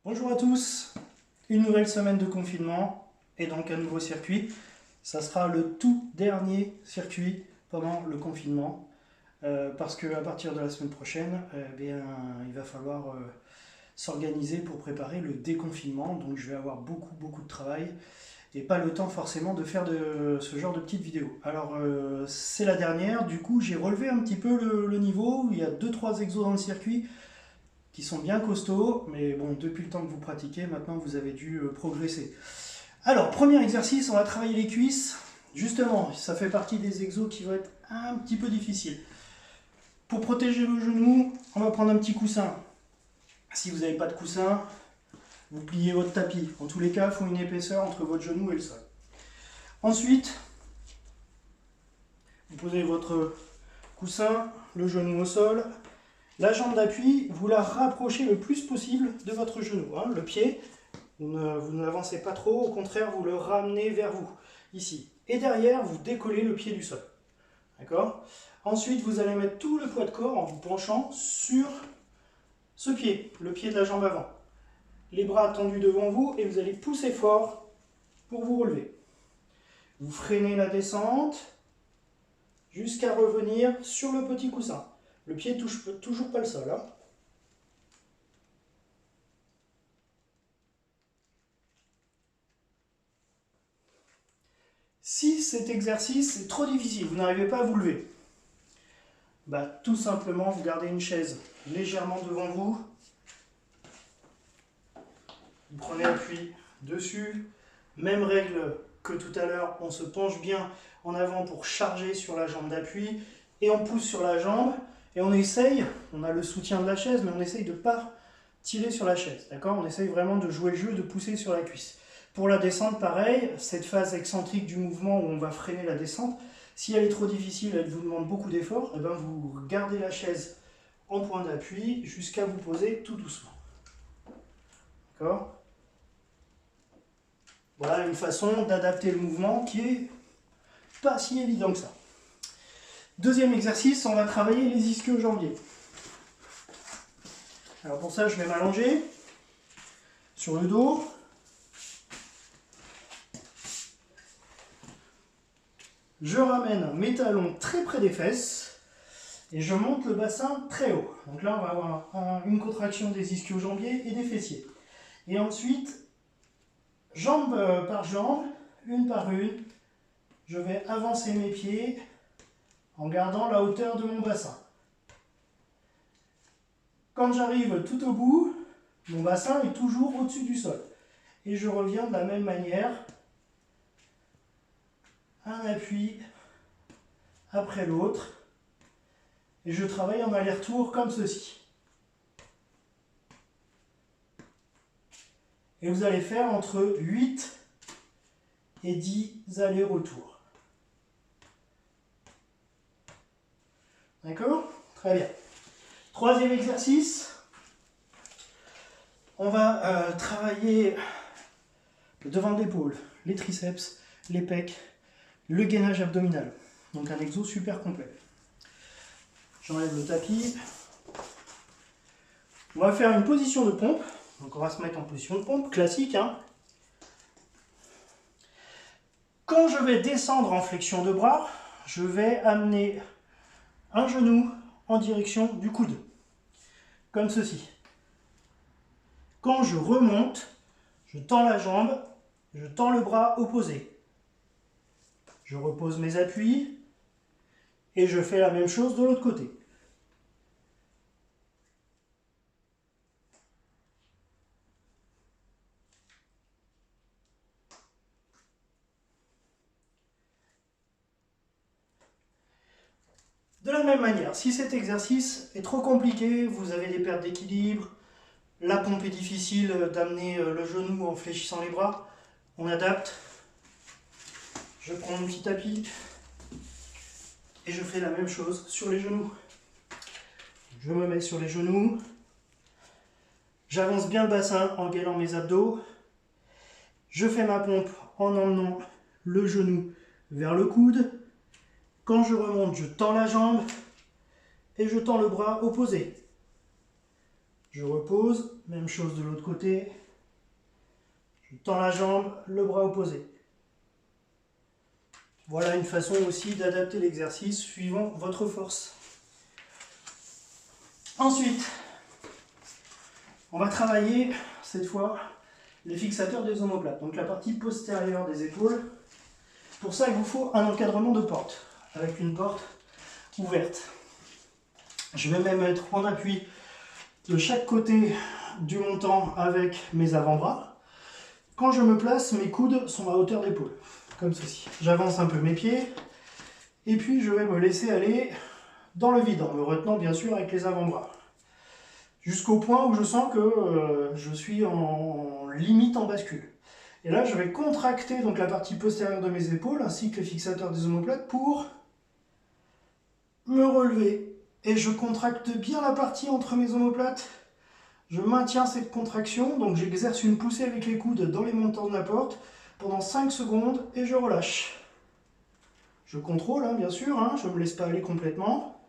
Bonjour à tous, une nouvelle semaine de confinement et donc un nouveau circuit. Ça sera le tout dernier circuit pendant le confinement parce qu'à partir de la semaine prochaine, il va falloir s'organiser pour préparer le déconfinement. Donc je vais avoir beaucoup de travail et pas le temps forcément de faire ce genre de petites vidéos. Alors c'est la dernière, du coup j'ai relevé un petit peu le niveau. Il y a 2-3 exos dans le circuit qui sont bien costauds, mais bon, depuis le temps que vous pratiquez, maintenant vous avez dû progresser. Alors, premier exercice, on va travailler les cuisses. Justement, ça fait partie des exos qui vont être un petit peu difficiles. Pour protéger le genou, on va prendre un petit coussin. Si vous n'avez pas de coussin, vous pliez votre tapis. En tous les cas, il faut une épaisseur entre votre genou et le sol. Ensuite, vous posez votre coussin, le genou au sol. La jambe d'appui, vous la rapprochez le plus possible de votre genou. Le pied, vous ne l'avancez pas trop, au contraire, vous le ramenez vers vous, ici. Et derrière, vous décollez le pied du sol. D'accord ? Ensuite, vous allez mettre tout le poids de corps en vous penchant sur ce pied, le pied de la jambe avant. Les bras tendus devant vous et vous allez pousser fort pour vous relever. Vous freinez la descente jusqu'à revenir sur le petit coussin. Le pied ne touche toujours pas le sol. Si cet exercice est trop difficile, vous n'arrivez pas à vous lever, tout simplement vous gardez une chaise légèrement devant vous. Vous prenez appui dessus. Même règle que tout à l'heure, on se penche bien en avant pour charger sur la jambe d'appui et on pousse sur la jambe. Et on essaye, on a le soutien de la chaise, mais on essaye de ne pas tirer sur la chaise. D'accord ? On essaye vraiment de jouer le jeu, de pousser sur la cuisse. Pour la descente, pareil, cette phase excentrique du mouvement où on va freiner la descente, si elle est trop difficile, elle vous demande beaucoup d'efforts, et vous gardez la chaise en point d'appui jusqu'à vous poser tout doucement. D'accord ? Voilà une façon d'adapter le mouvement qui est pas si évident que ça. Deuxième exercice, on va travailler les ischio-jambiers. Alors pour ça, je vais m'allonger sur le dos. Je ramène mes talons très près des fesses et je monte le bassin très haut. Donc là, on va avoir une contraction des ischio-jambiers et des fessiers. Et ensuite, jambe par jambe, une par une, je vais avancer mes pieds en gardant la hauteur de mon bassin. Quand j'arrive tout au bout, mon bassin est toujours au-dessus du sol. Et je reviens de la même manière, un appui après l'autre. Et je travaille en aller-retour comme ceci. Et vous allez faire entre 8 et 10 allers-retours. D'accord ? Très bien. Troisième exercice. On va travailler le devant de l'épaule, les triceps, les pecs, le gainage abdominal. Donc un exo super complet. J'enlève le tapis. On va faire une position de pompe. Donc on va se mettre en position de pompe, classique. Quand je vais descendre en flexion de bras, je vais amener un genou en direction du coude. Comme ceci. Quand je remonte, je tends la jambe, je tends le bras opposé. Je repose mes appuis et je fais la même chose de l'autre côté. De la même manière, si cet exercice est trop compliqué, vous avez des pertes d'équilibre, la pompe est difficile d'amener le genou en fléchissant les bras, on adapte. Je prends mon petit tapis et je fais la même chose sur les genoux. Je me mets sur les genoux, j'avance bien le bassin en gainant mes abdos, je fais ma pompe en emmenant le genou vers le coude. Quand je remonte, je tends la jambe et je tends le bras opposé. je repose, même chose de l'autre côté, je tends la jambe, le bras opposé. Voilà une façon aussi d'adapter l'exercice suivant votre force. Ensuite, on va travailler cette fois les fixateurs des omoplates, donc la partie postérieure des épaules. Pour ça, il vous faut un encadrement de porte, avec une porte ouverte. Je vais même être en appui de chaque côté du montant avec mes avant-bras. Quand je me place, mes coudes sont à hauteur d'épaule, comme ceci. J'avance un peu mes pieds, et puis je vais me laisser aller dans le vide, en me retenant bien sûr avec les avant-bras. Jusqu'au point où je sens que je suis en limite en bascule. Et là, je vais contracter donc la partie postérieure de mes épaules, ainsi que les fixateurs des omoplates, pour me relever. Et je contracte bien la partie entre mes omoplates. Je maintiens cette contraction, donc j'exerce une poussée avec les coudes dans les montants de la porte pendant 5 secondes et je relâche. Je contrôle, hein, bien sûr, hein, je ne me laisse pas aller complètement.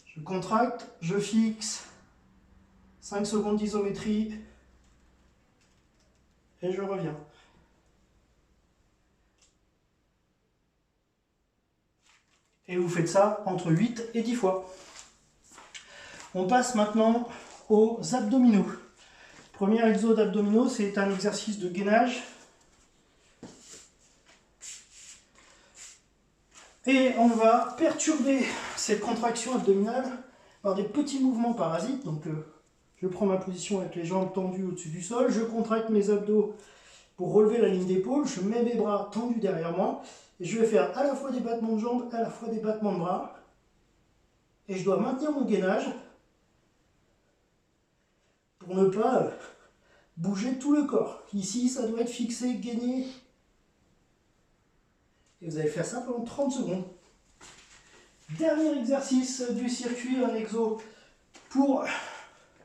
Je contracte, je fixe, 5 secondes d'isométrie et je reviens. Et vous faites ça entre 8 et 10 fois. On passe maintenant aux abdominaux. Premier exo d'abdominaux, c'est un exercice de gainage. Et on va perturber cette contraction abdominale par des petits mouvements parasites. Donc je prends ma position avec les jambes tendues au-dessus du sol, je contracte mes abdos pour relever la ligne d'épaule, je mets mes bras tendus derrière moi, et je vais faire à la fois des battements de jambes, à la fois des battements de bras, et je dois maintenir mon gainage pour ne pas bouger tout le corps. Ici, ça doit être fixé, gainé, et vous allez faire ça pendant 30 secondes. Dernier exercice du circuit, un exo pour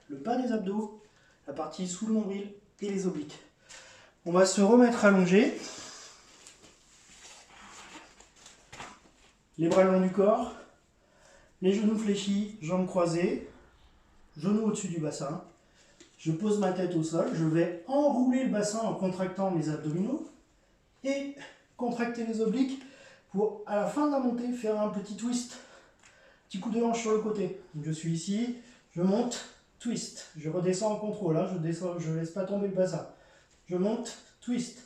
le bas des abdos, la partie sous le nombril et les obliques. On va se remettre allongé, les bras le long du corps, les genoux fléchis, jambes croisées, genoux au-dessus du bassin. Je pose ma tête au sol, je vais enrouler le bassin en contractant mes abdominaux et contracter les obliques pour, à la fin de la montée, faire un petit twist. Petit coup de hanche sur le côté. Donc je suis ici, je monte, twist. Je redescends en contrôle, hein, je descends, je ne laisse pas tomber le bassin. Je monte, twist.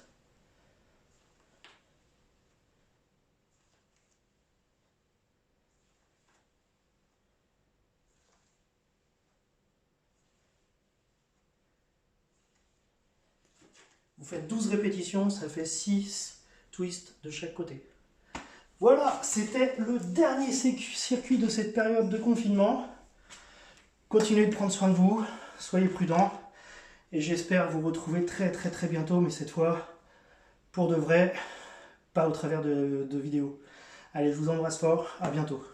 Vous faites 12 répétitions, ça fait 6 twists de chaque côté. Voilà, c'était le dernier circuit de cette période de confinement. Continuez de prendre soin de vous, soyez prudents. Et j'espère vous retrouver très bientôt, mais cette fois, pour de vrai, pas au travers de vidéos. Allez, je vous embrasse fort, à bientôt.